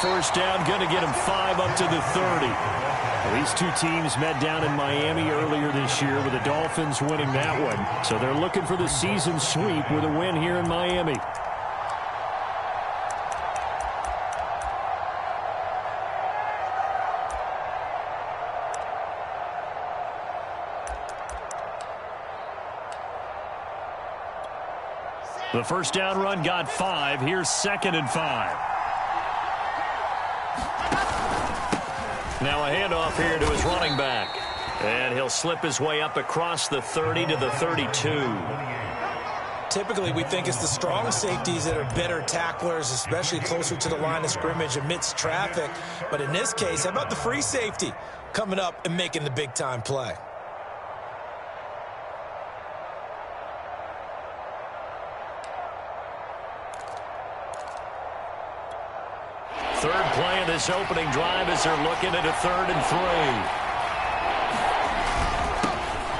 first down, going to get him 5 up to the 30. Well, these two teams met down in Miami earlier this year with the Dolphins winning that one. So they're looking for the season sweep with a win here in Miami. The first down run got 5. Here's 2nd and 5. Now a handoff here to his running back. And he'll slip his way up across the 30 to the 32. Typically, we think it's the strong safeties that are better tacklers, especially closer to the line of scrimmage amidst traffic. But in this case, how about the free safety coming up and making the big-time play? Third play of this opening drive as they're looking at a 3rd and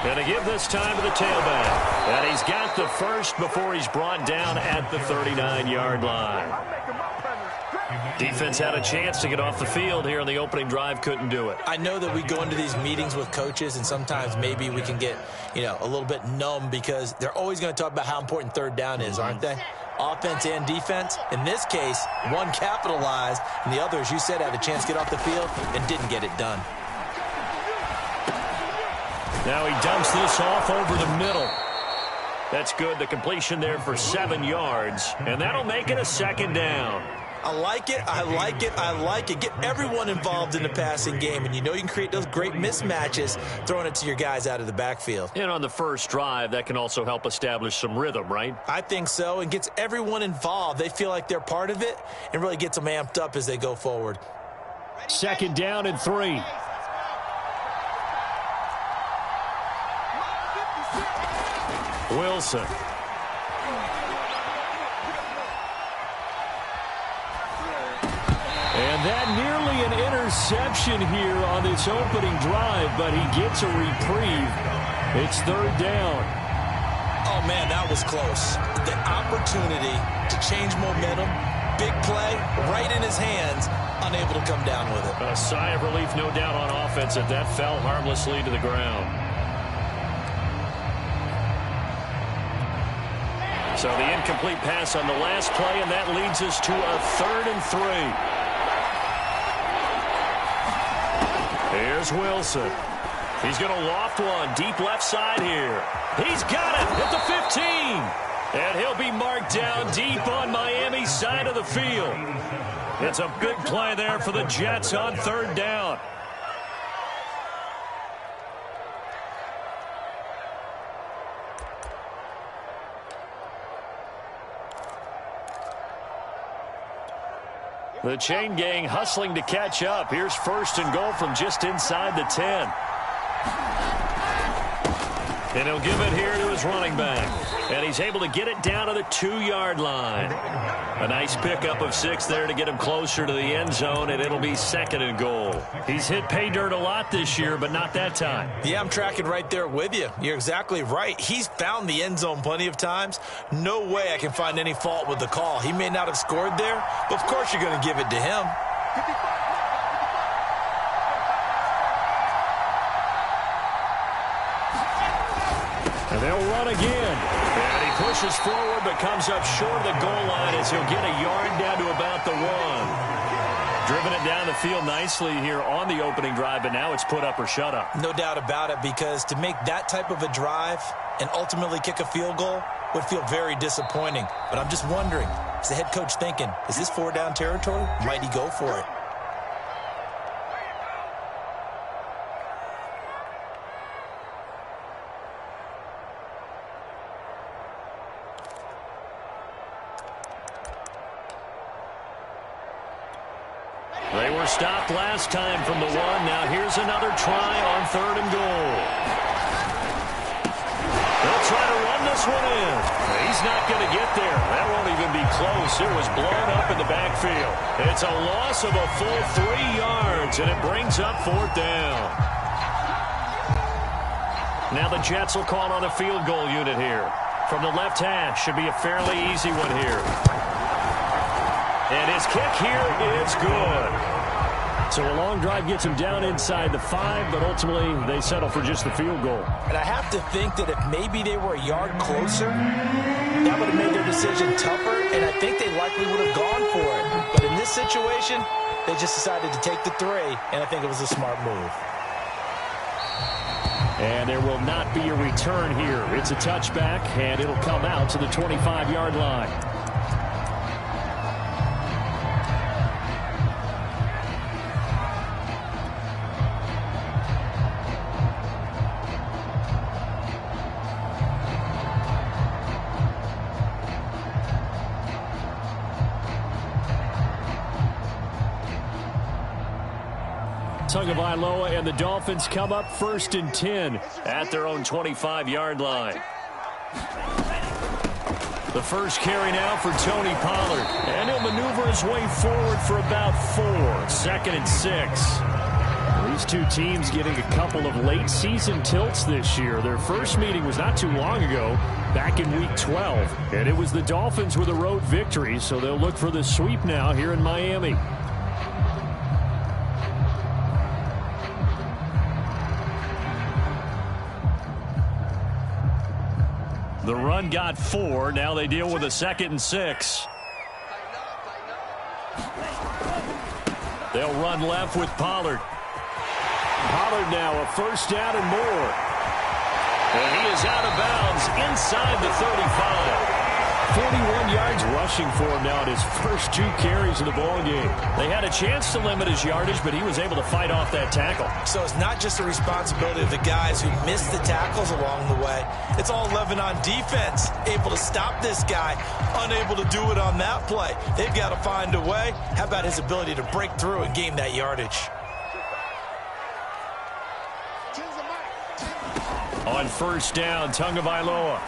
3. Going to give this time to the tailback. And he's got the first before he's brought down at the 39-yard line. Defense had a chance to get off the field here on the opening drive, couldn't do it. I know that we go into these meetings with coaches, and sometimes maybe we can get, a little bit numb because they're always going to talk about how important 3rd down is, aren't they? Offense and defense. In this case, one capitalized, and the other, as you said, had a chance to get off the field and didn't get it done. Now he dumps this off over the middle. That's good. The completion there for 7 yards, and that'll make it a 2nd down. I like it. I like it. I like it. Get everyone involved in the passing game, and you can create those great mismatches throwing it to your guys out of the backfield. And on the first drive, that can also help establish some rhythm, right? I think so, and gets everyone involved. They feel like they're part of it and really gets them amped up as they go forward. 2nd down and 3. Wilson. And that nearly an interception here on this opening drive, but he gets a reprieve. It's 3rd down. Oh, man, that was close. The opportunity to change momentum, big play, right in his hands, unable to come down with it. A sigh of relief, no doubt, on offense that fell harmlessly to the ground. So the incomplete pass on the last play, and that leads us to a 3rd and 3. Here's Wilson. He's going to loft one deep left side here. He's got it at the 15. And he'll be marked down deep on Miami's side of the field. It's a big play there for the Jets on 3rd down. The chain gang hustling to catch up. Here's 1st and goal from just inside the 10. And he'll give it here to his running back. And he's able to get it down to the 2-yard line. A nice pickup of 6 there to get him closer to the end zone, and it'll be 2nd and goal. He's hit pay dirt a lot this year, but not that time. Yeah, I'm tracking right there with you. You're exactly right. He's found the end zone plenty of times. No way I can find any fault with the call. He may not have scored there, but of course you're going to give it to him. And they'll run again. And he pushes forward but comes up short of the goal line as he'll get a yard down to about the 1. Driven it down the field nicely here on the opening drive, but now it's put up or shut up. No doubt about it, because to make that type of a drive and ultimately kick a field goal would feel very disappointing. But I'm just wondering, is the head coach thinking, is this 4-down territory? Might he go for it? They were stopped last time from the 1. Now here's another try on 3rd and goal. They'll try to run this one in. He's not going to get there. That won't even be close. It was blown up in the backfield. It's a loss of a full 3 yards, and it brings up 4th down. Now the Jets will call on a field goal unit here. From the left hash, should be a fairly easy one here. And his kick here is good. So a long drive gets him down inside the 5, but ultimately they settle for just the field goal. And I have to think that if maybe they were a yard closer, that would have made their decision tougher, and I think they likely would have gone for it. But in this situation, they just decided to take the 3, and I think it was a smart move. And there will not be a return here. It's a touchback, and it'll come out to the 25-yard line. Tagovailoa and the Dolphins come up 1st and 10 at their own 25-yard line. The first carry now for Tony Pollard. And he'll maneuver his way forward for about 4. 2nd and 6. These two teams getting a couple of late season tilts this year. Their first meeting was not too long ago, back in week 12. And it was the Dolphins with a road victory, so they'll look for the sweep now here in Miami. The run got 4. Now they deal with a 2nd and 6. They'll run left with Pollard. Pollard now a first down and more. And he is out of bounds inside the 35. 41 yards rushing for him now at his first 2 carries of the ballgame. They had a chance to limit his yardage, but he was able to fight off that tackle. So it's not just the responsibility of the guys who missed the tackles along the way. It's all 11 on defense, able to stop this guy, unable to do it on that play. They've got to find a way. How about his ability to break through and gain that yardage? On first down, Tagovailoa.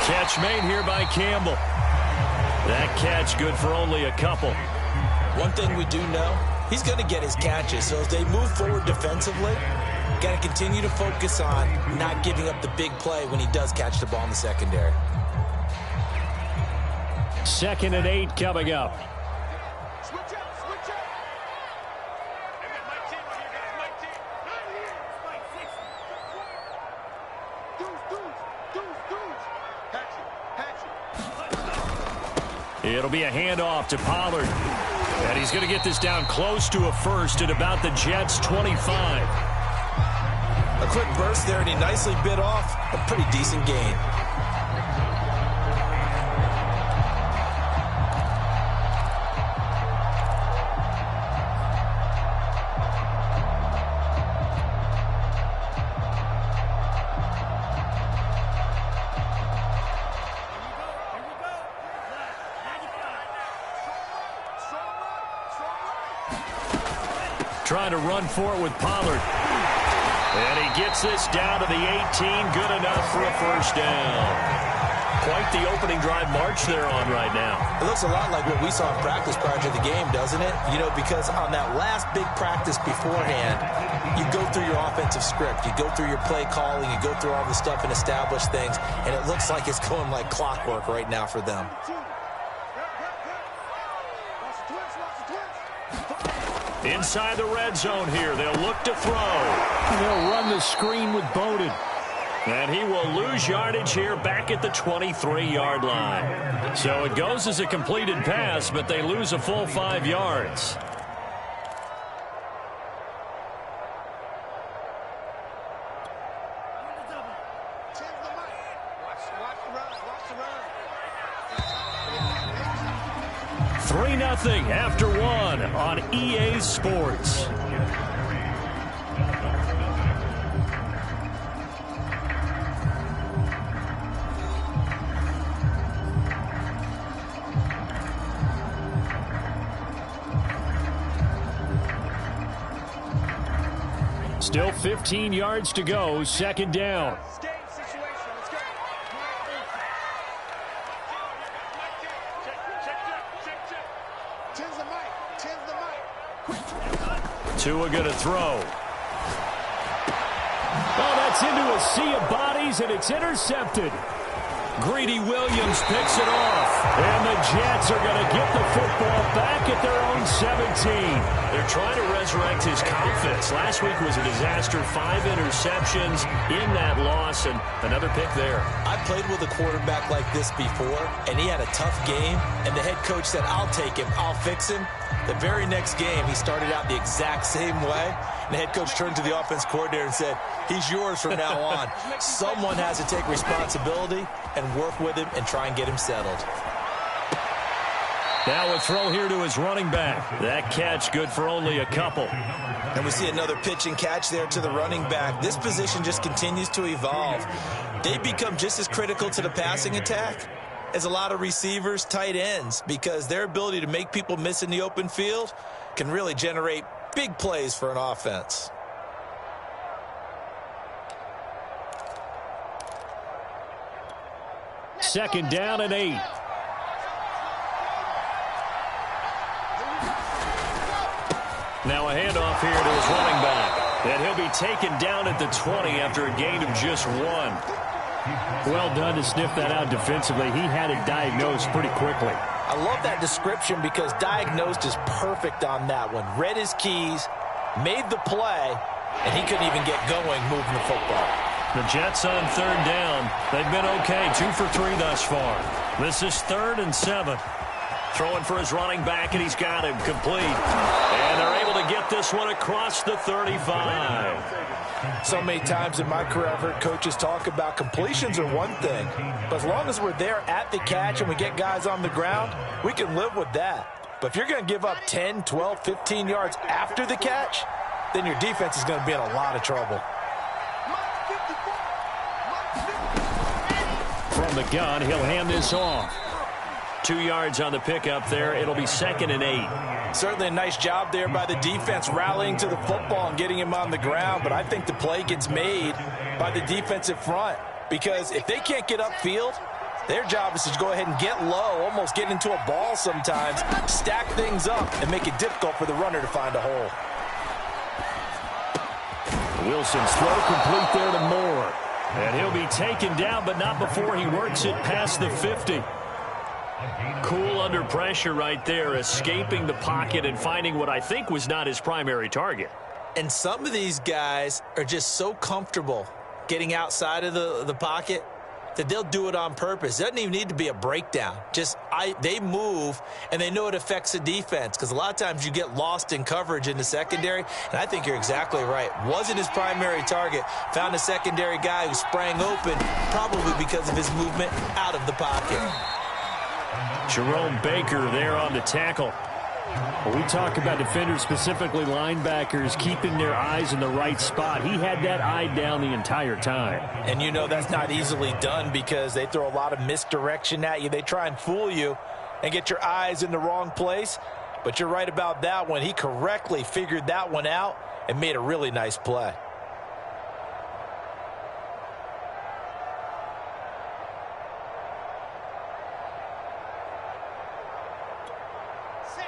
Catch made here by Campbell. That catch good for only a couple. One thing we do know, he's going to get his catches. So as they move forward defensively, got to continue to focus on not giving up the big play when he does catch the ball in the secondary. 2nd and 8 coming up. It'll be a handoff to Pollard. And he's going to get this down close to a first at about the Jets' 25. A quick burst there, and he nicely bit off a pretty decent gain. Trying to run for it with Pollard. And he gets this down to the 18. Good enough for a first down. Quite the opening drive march they're on right now. It looks a lot like what we saw in practice prior to the game, doesn't it? You know, because on that last big practice beforehand, you go through your offensive script. You go through your play calling. You go through all the stuff and establish things. And it looks like it's going like clockwork right now for them. Inside the red zone here. They'll look to throw. They'll run the screen with Bowden. And he will lose yardage here back at the 23-yard line. So it goes as a completed pass, but they lose a full 5 yards. Nothing after 1 on EA Sports. Still 15 yards to go, 2nd down. Tua going to throw. Oh, that's into a sea of bodies, and it's intercepted. Greedy Williams picks it off. And the Jets are going to get the football back at their own 17. They're trying to resurrect his confidence. Last week was a disaster. 5 interceptions in that loss, and another pick there. I played with a quarterback like this before, and he had a tough game, and the head coach said, I'll take him, I'll fix him. The very next game, he started out the exact same way, and the head coach turned to the offense coordinator and said, he's yours from now on. Someone has to take responsibility and work with him and try and get him settled. Now a throw here to his running back. That catch good for only a couple. And we see another pitch and catch there to the running back. This position just continues to evolve. They become just as critical to the passing attack as a lot of receivers, tight ends, because their ability to make people miss in the open field can really generate big plays for an offense. Second down and 8. Now a handoff here to his running back. And he'll be taken down at the 20 after a gain of just 1. Well done to sniff that out defensively. He had it diagnosed pretty quickly. I love that description because diagnosed is perfect on that one. Read his keys, made the play, and he couldn't even get going moving the football. The Jets on third down. They've been okay, 2 for 3 thus far. This is 3rd and 7. Throwing for his running back, and he's got him complete. And they're able to get this one across the 35. So many times in my career, I've heard coaches talk about completions are one thing, but as long as we're there at the catch and we get guys on the ground, we can live with that. But if you're going to give up 10, 12, 15 yards after the catch, then your defense is going to be in a lot of trouble. From the gun, he'll hand this off. 2 yards on the pickup there. It'll be 2nd and 8. Certainly a nice job there by the defense rallying to the football and getting him on the ground, but I think the play gets made by the defensive front because if they can't get upfield, their job is to go ahead and get low, almost get into a ball sometimes, stack things up, and make it difficult for the runner to find a hole. Wilson's throw complete there to Moore. And he'll be taken down, but not before he works it past the 50. Cool under pressure right there, escaping the pocket and finding what I think was not his primary target. And some of these guys are just so comfortable getting outside of the pocket that they'll do it on purpose. It doesn't even need to be a breakdown. They move, and they know it affects the defense because a lot of times you get lost in coverage in the secondary, and I think you're exactly right. Wasn't his primary target. Found a secondary guy who sprang open, probably because of his movement out of the pocket. Jerome Baker there on the tackle. When we talk about defenders, specifically linebackers, keeping their eyes in the right spot, he had that eye down the entire time. And you know that's not easily done because they throw a lot of misdirection at you. They try and fool you and get your eyes in the wrong place. But you're right about that one. He correctly figured that one out and made a really nice play.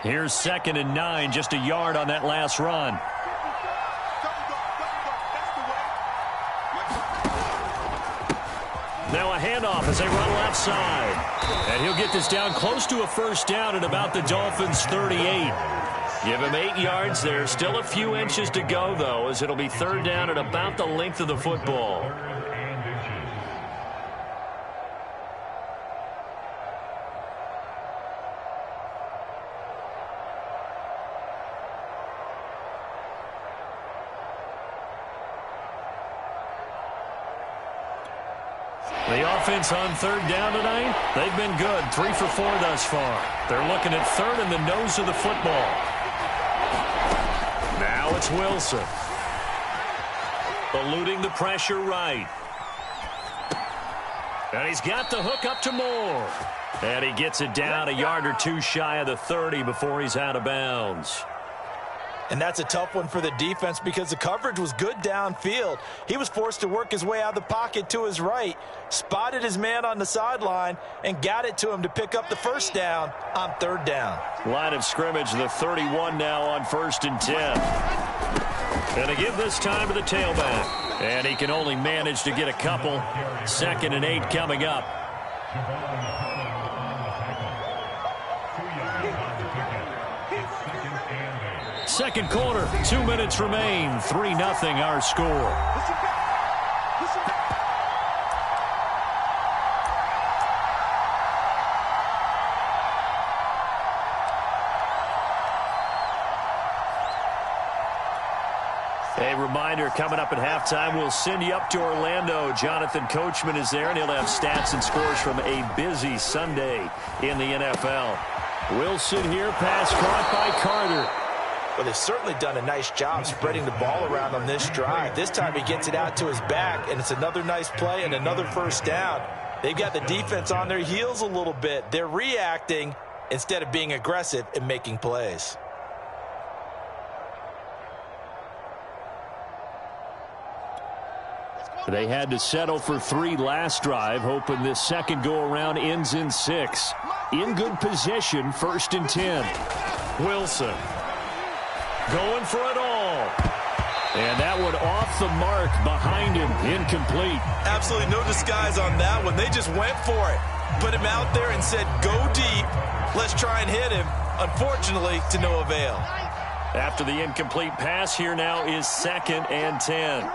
Here's 2nd and 9, just a yard on that last run. Now a handoff as they run left side. And he'll get this down close to a first down at about the Dolphins' 38. Give him 8 yards there. Still a few inches to go, though, as it'll be 3rd down at about the length of the football. The offense on 3rd down tonight, they've been good. 3 for 4 thus far. They're looking at 3rd and the nose of the football. Now it's Wilson. Eluding the pressure right. And he's got the hook up to Moore. And he gets it down a yard or 2 shy of the 30 before he's out of bounds. And that's a tough one for the defense because the coverage was good downfield. He was forced to work his way out of the pocket to his right, spotted his man on the sideline, and got it to him to pick up the first down on 3rd down. Line of scrimmage, the 31 now on 1st and 10. And they give this time to the tailback. And he can only manage to get a couple. 2nd and 8 coming up. Second quarter, 2 minutes remain. 3-0 our score. A reminder, coming up at halftime, we'll send you up to Orlando. Jonathan Coachman is there, and he'll have stats and scores from a busy Sunday in the NFL. Wilson here, pass caught by Carter. Well, they've certainly done a nice job spreading the ball around on this drive. This time he gets it out to his back, and it's another nice play and another first down. They've got the defense on their heels a little bit. They're reacting instead of being aggressive and making plays. They had to settle for 3 last drive, hoping this second go-around ends in 6. In good position, 1st and 10. Wilson going for it all. And that one off the mark behind him, incomplete. Absolutely no disguise on that one. They just went for it. Put him out there and said, go deep. Let's try and hit him. Unfortunately, to no avail. After the incomplete pass, here now is 2nd and 10.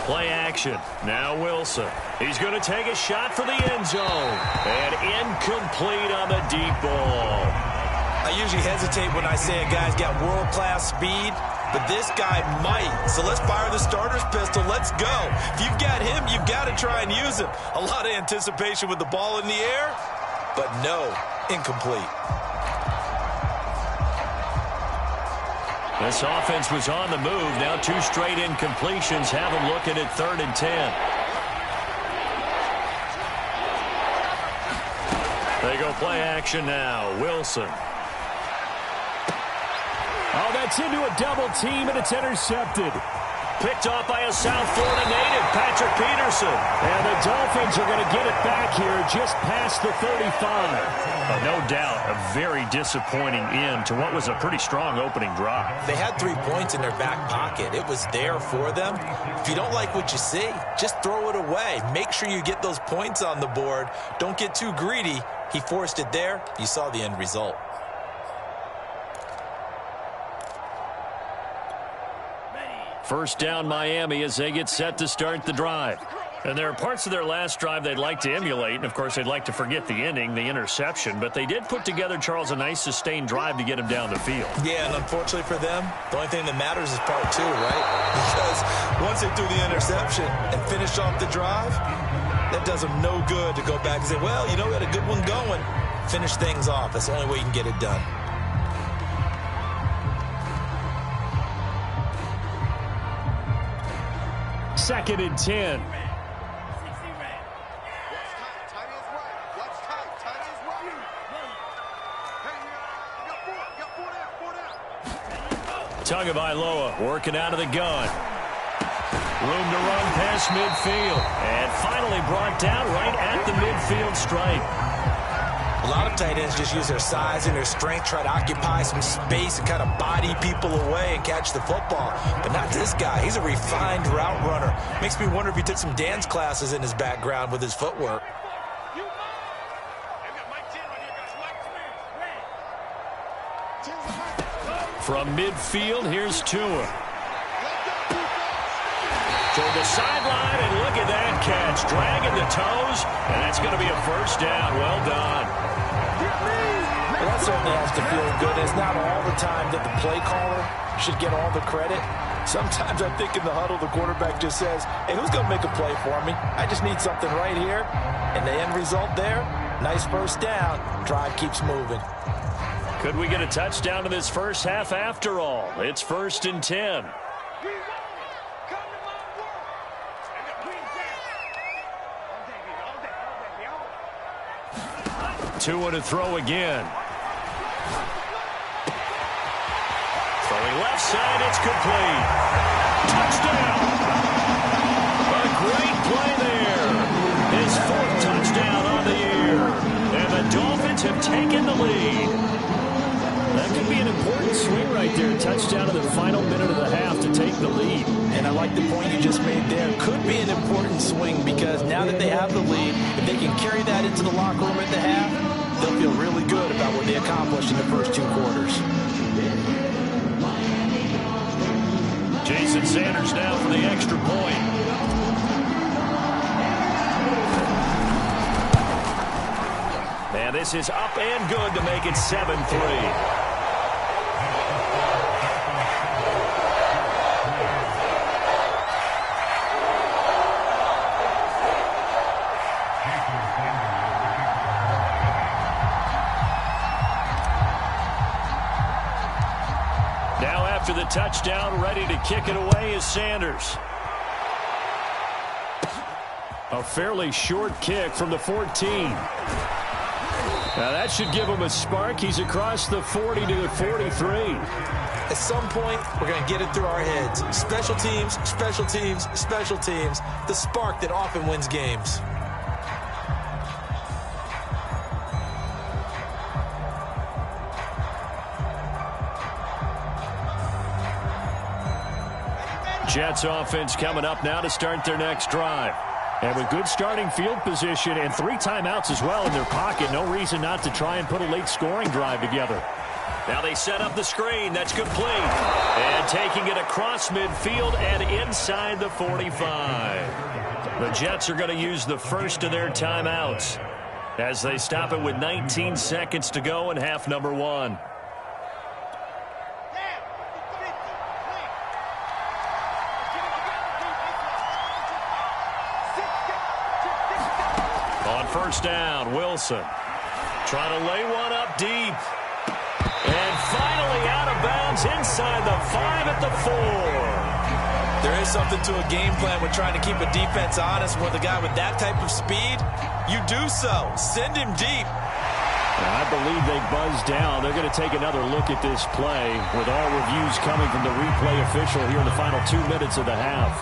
Play action. Now Wilson. He's going to take a shot for the end zone. And incomplete on the deep ball. I usually hesitate when I say a guy's got world-class speed, but this guy might. So let's fire the starter's pistol. Let's go. If you've got him, you've got to try and use him. A lot of anticipation with the ball in the air, but no, incomplete. This offense was on the move. Now 2 straight incompletions have them looking at 3rd and 10. They go play action now. Wilson. Oh, that's into a double team, and it's intercepted. Picked off by a South Florida native, Patrick Peterson. And the Dolphins are going to get it back here just past the 35. No doubt a very disappointing end to what was a pretty strong opening drive. They had 3 points in their back pocket. It was there for them. If you don't like what you see, just throw it away. Make sure you get those points on the board. Don't get too greedy. He forced it there. You saw the end result. First down Miami as they get set to start the drive. And there are parts of their last drive they'd like to emulate. And, of course, they'd like to forget the ending, the interception. But they did put together, Charles, a nice sustained drive to get him down the field. Yeah, and unfortunately for them, the only thing that matters is part 2, right? Because once they threw the interception and finished off the drive, that does them no good to go back and say, well, you know, we had a good one going. Finish things off. That's the only way you can get it done. Second and 10. Tagovailoa working out of the gun. Room to run past midfield. And finally brought down right at the midfield stripe. A lot of tight ends just use their size and their strength, try to occupy some space and kind of body people away and catch the football. But not this guy. He's a refined route runner. Makes me wonder if he took some dance classes in his background with his footwork. From midfield, here's Tua. Toward the sideline, and look at that catch. Dragging the toes, and that's going to be a first down. Well done. Well, that certainly has to feel good. It's not all the time that the play caller should get all the credit. Sometimes I think in the huddle, the quarterback just says, hey, who's going to make a play for me? I just need something right here. And the end result there, nice first down. Drive keeps moving. Could we get a touchdown in this first half after all? It's 1st and 10. Tua to throw again. Throwing left side, it's complete. Touchdown! A great play there. His 4th touchdown on the year. And the Dolphins Sanders have taken the lead. That could be an important swing right there. Touchdown in the final minute of the half to take the lead. And I like the point you just made there. Could be an important swing because now that they have the lead, if they can carry that into the locker room at the half, they'll feel really good about what they accomplished in the first 2 quarters. Jason Sanders now for the extra point. And this is up and good to make it 7-3. Now after the touchdown, ready to kick it away is Sanders. A fairly short kick from the 14. Now that should give him a spark. He's across the 40 to the 43. At some point, we're going to get it through our heads. Special teams, special teams, special teams. The spark that often wins games. Jets offense coming up now to start their next drive. And with good starting field position and 3 timeouts as well in their pocket, no reason not to try and put a late scoring drive together. Now they set up the screen. That's complete. And taking it across midfield and inside the 45. The Jets are going to use the first of their timeouts as they stop it with 19 seconds to go in half number 1. First down, Wilson. Trying to lay one up deep. And finally out of bounds inside the 5 at the 4. There is something to a game plan with trying to keep a defense honest with a guy with that type of speed. You do so. Send him deep. I believe they buzzed down. They're going to take another look at this play with all reviews coming from the replay official here in the final 2 minutes of the half.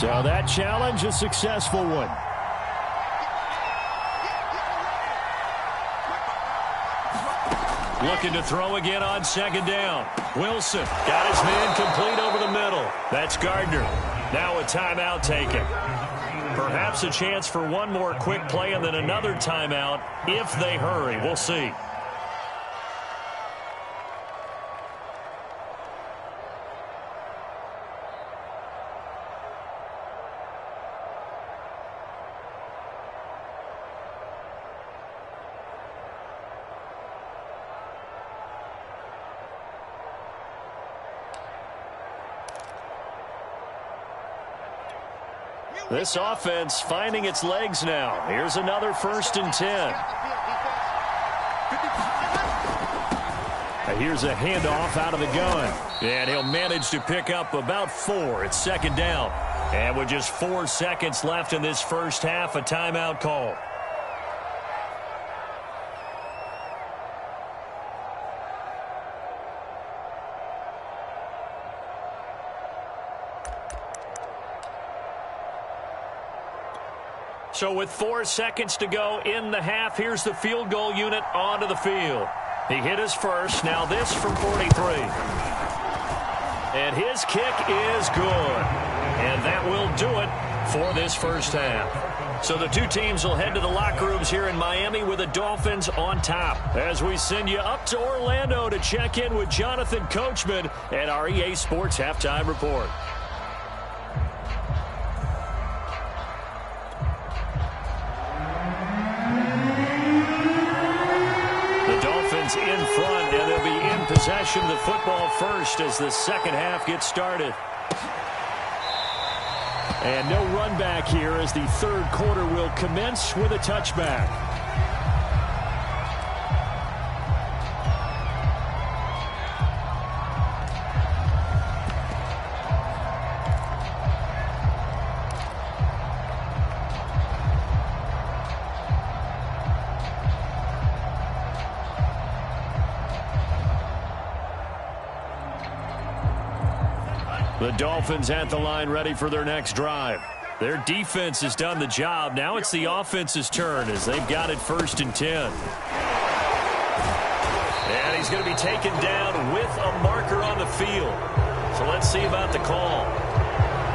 So that challenge, a successful one. Looking to throw again on second down. Wilson got his man complete over the middle. That's Gardner. Now a timeout taken. Perhaps a chance for one more quick play and then another timeout if they hurry. We'll see. This offense finding its legs now. Here's another 1st and 10. Here's a handoff out of the gun. And he'll manage to pick up about 4. It's second down. And with just 4 seconds left in this first half, a timeout call. So with 4 seconds to go in the half, here's the field goal unit onto the field. He hit his first. Now this from 43. And his kick is good. And that will do it for this first half. So the 2 teams will head to the locker rooms here in Miami with the Dolphins on top. As we send you up to Orlando to check in with Jonathan Coachman and our EA Sports Halftime Report. In front, and they'll be in possession of the football first as the second half gets started. And no run back here as the 3rd quarter will commence with a touchback. The Dolphins at the line ready for their next drive. Their defense has done the job. Now it's the offense's turn as they've got it 1st and 10. And he's going to be taken down with a marker on the field. So let's see about the call.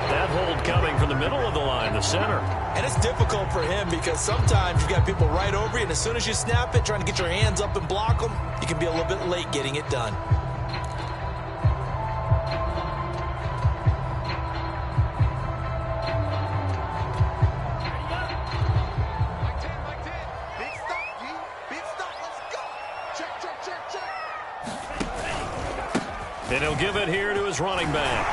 That hold coming from the middle of the line, the center. And it's difficult for him because sometimes you got people right over you, and as soon as you snap it, trying to get your hands up and block them, you can be a little bit late getting it done. And he'll give it here to his running back.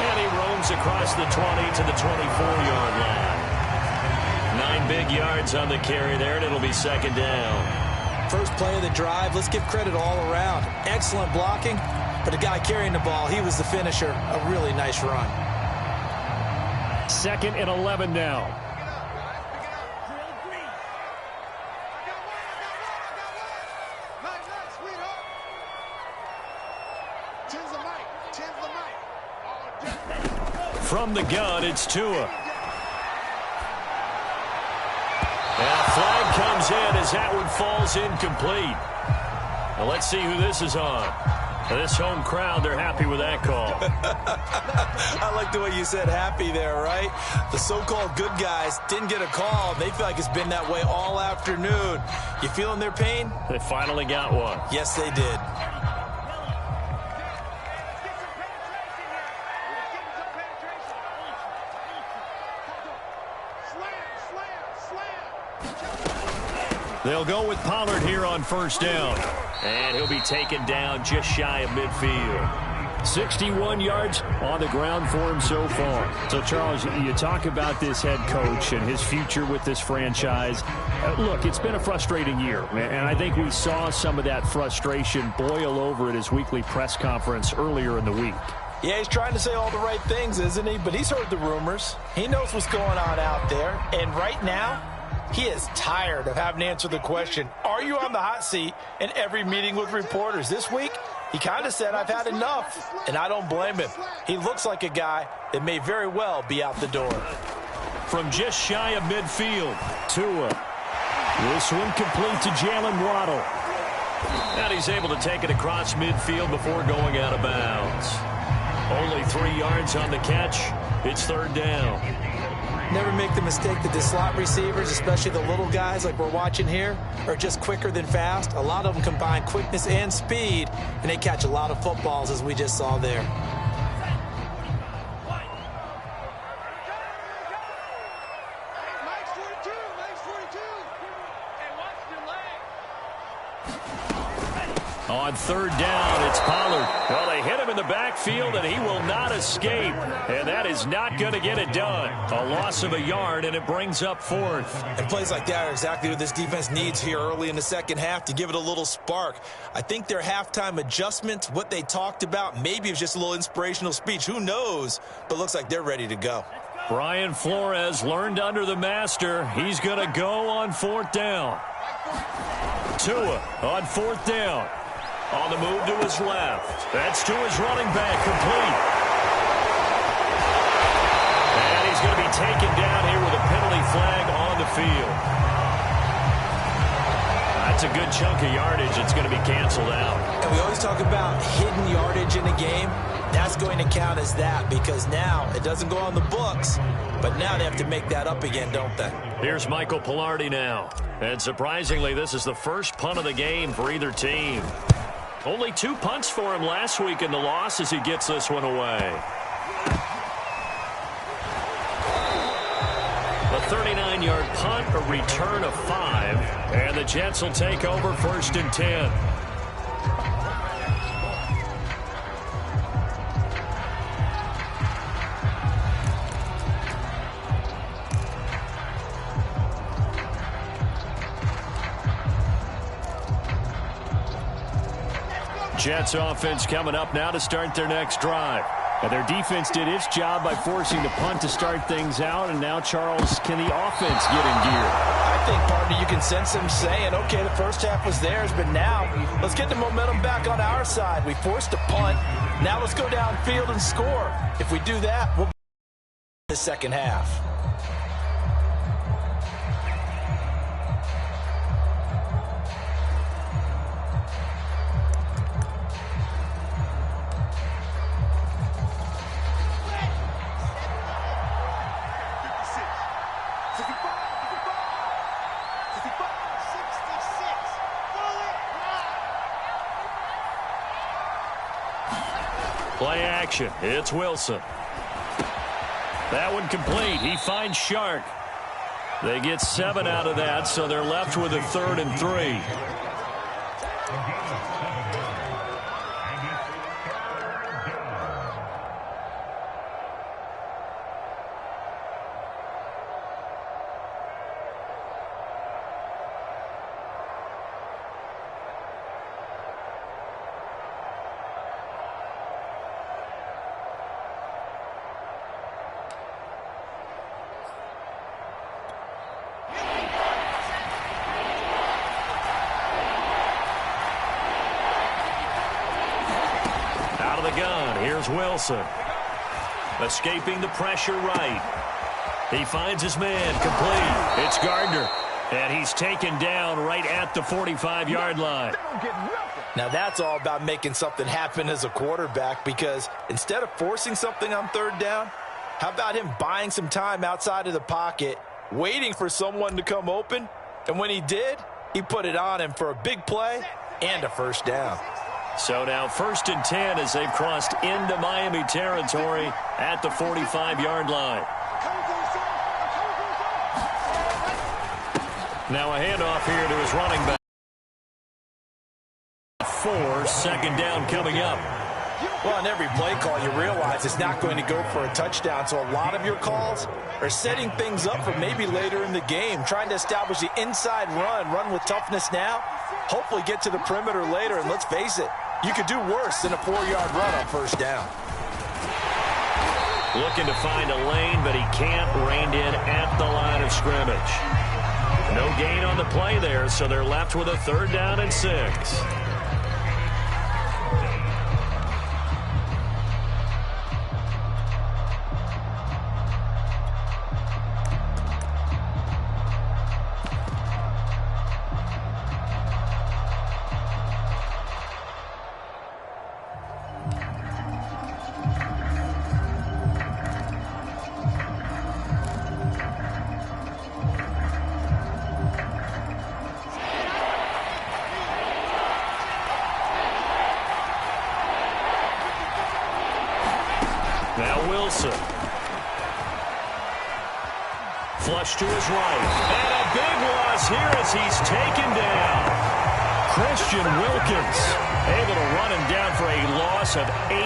And he roams across the 20 to the 24-yard line. 9 big yards on the carry there, and it'll be 2nd down. First play of the drive, let's give credit all around. Excellent blocking, but the guy carrying the ball, he was the finisher. A really nice run. 2nd and 11 now. From the gun, it's Tua. And a flag comes in as that one falls incomplete. Now let's see who this is on. This home crowd, they're happy with that call. I like the way you said happy there, right? The so-called good guys didn't get a call. They feel like it's been that way all afternoon. You feeling their pain? They finally got one. Yes, they did. They'll go with Pollard here on 1st down. And he'll be taken down just shy of midfield. 61 yards on the ground for him so far. So, Charles, you talk about this head coach and his future with this franchise. Look, it's been a frustrating year, and I think we saw some of that frustration boil over at his weekly press conference earlier in the week. Yeah, he's trying to say all the right things, isn't he? But he's heard the rumors. He knows what's going on out there. And right now, he is tired of having to answer the question, are you on the hot seat in every meeting with reporters? This week, he kind of said, I've had enough, and I don't blame him. He looks like a guy that may very well be out the door. From just shy of midfield, Tua. This one complete to Jalen Waddle. And he's able to take it across midfield before going out of bounds. Only 3 yards on the catch. It's 3rd down. Never make the mistake that the slot receivers, especially the little guys like we're watching here, are just quicker than fast. A lot of them combine quickness and speed, and they catch a lot of footballs, as we just saw there. On 3rd down, it's Pollard. Well, they hit him in the backfield, and he will not escape. And that is not going to get it done. A loss of a yard, and it brings up 4th. And plays like that are exactly what this defense needs here early in the second half to give it a little spark. I think their halftime adjustment, what they talked about, maybe it was just a little inspirational speech. Who knows? But looks like they're ready to go. Brian Flores learned under the master. He's going to go on 4th down. Tua on 4th down. On the move to his left. That's to his running back, complete. And he's going to be taken down here with a penalty flag on the field. That's a good chunk of yardage. It's going to be canceled out. And we always talk about hidden yardage in a game. That's going to count as that because now it doesn't go on the books, but now they have to make that up again, don't they? Here's Michael Pilardi now. And surprisingly, this is the first punt of the game for either team. Only 2 punts for him last week in the loss as he gets this one away. A 39-yard punt, a return of 5, and the Jets will take over 1st and 10. Jets offense coming up now to start their next drive. And their defense did its job by forcing the punt to start things out. And now, Charles, can the offense get in gear? I think, partner, you can sense them saying, okay, the first half was theirs, but now let's get the momentum back on our side. We forced a punt. Now let's go downfield and score. If we do that, we'll be in the second half. Play action. It's Wilson. That one complete. He finds Shark. They get 7 out of that, so they're left with a 3rd and 3. Here's Wilson. Escaping the pressure right. He finds his man complete. It's Gardner. And he's taken down right at the 45-yard line. Now that's all about making something happen as a quarterback, because instead of forcing something on 3rd down, how about him buying some time outside of the pocket, waiting for someone to come open, and when he did, he put it on him for a big play and a 1st down. So now 1st and 10 as they've crossed into Miami territory at the 45-yard line. Now a handoff here to his running back. 4, 2nd down coming up. Well, on every play call, you realize it's not going to go for a touchdown, so a lot of your calls are setting things up for maybe later in the game, trying to establish the inside run with toughness now, hopefully get to the perimeter later, and let's face it, you could do worse than a 4-yard run on 1st down. Looking to find a lane, but he can't. Reined in at the line of scrimmage. No gain on the play there, so they're left with a 3rd down and 6. Now Wilson. Flush to his right. And a big loss here as he's taken down. Christian Wilkins able to run him down for a loss of 18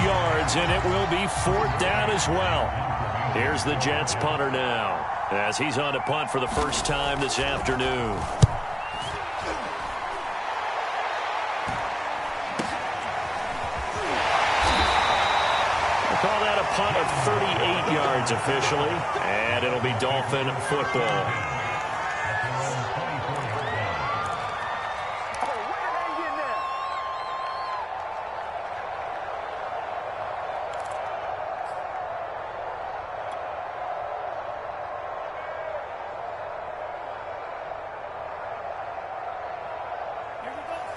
yards, and it will be 4th down as well. Here's the Jets punter now as he's on to punt for the first time this afternoon. Call that a punt of 38 yards officially, and it'll be Dolphin football.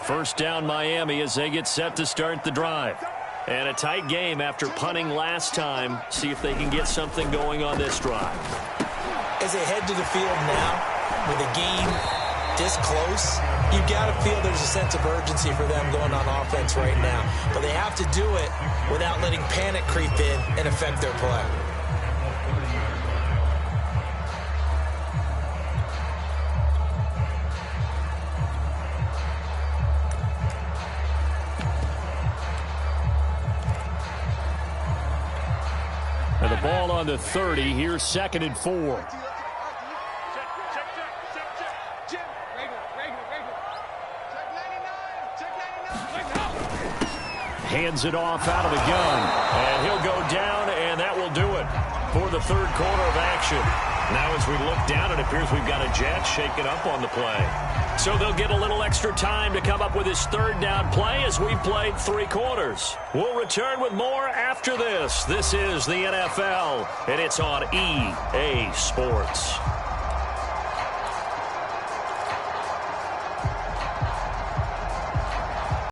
First down Miami as they get set to start the drive. And a tight game after punting last time. See if they can get something going on this drive. As they head to the field now, with the game this close, you've got to feel there's a sense of urgency for them going on offense right now. But they have to do it without letting panic creep in and affect their play. And the ball on the 30. Here's 2nd and 4. hands it off out of the gun. And he'll go down, and that will do it for the third quarter of action. Now as we look down, it appears we've got a Jet shaken up on the play. So they'll get a little extra time to come up with his third down play as we've played 3 quarters. We'll return with more after this. This is the NFL, and it's on EA Sports.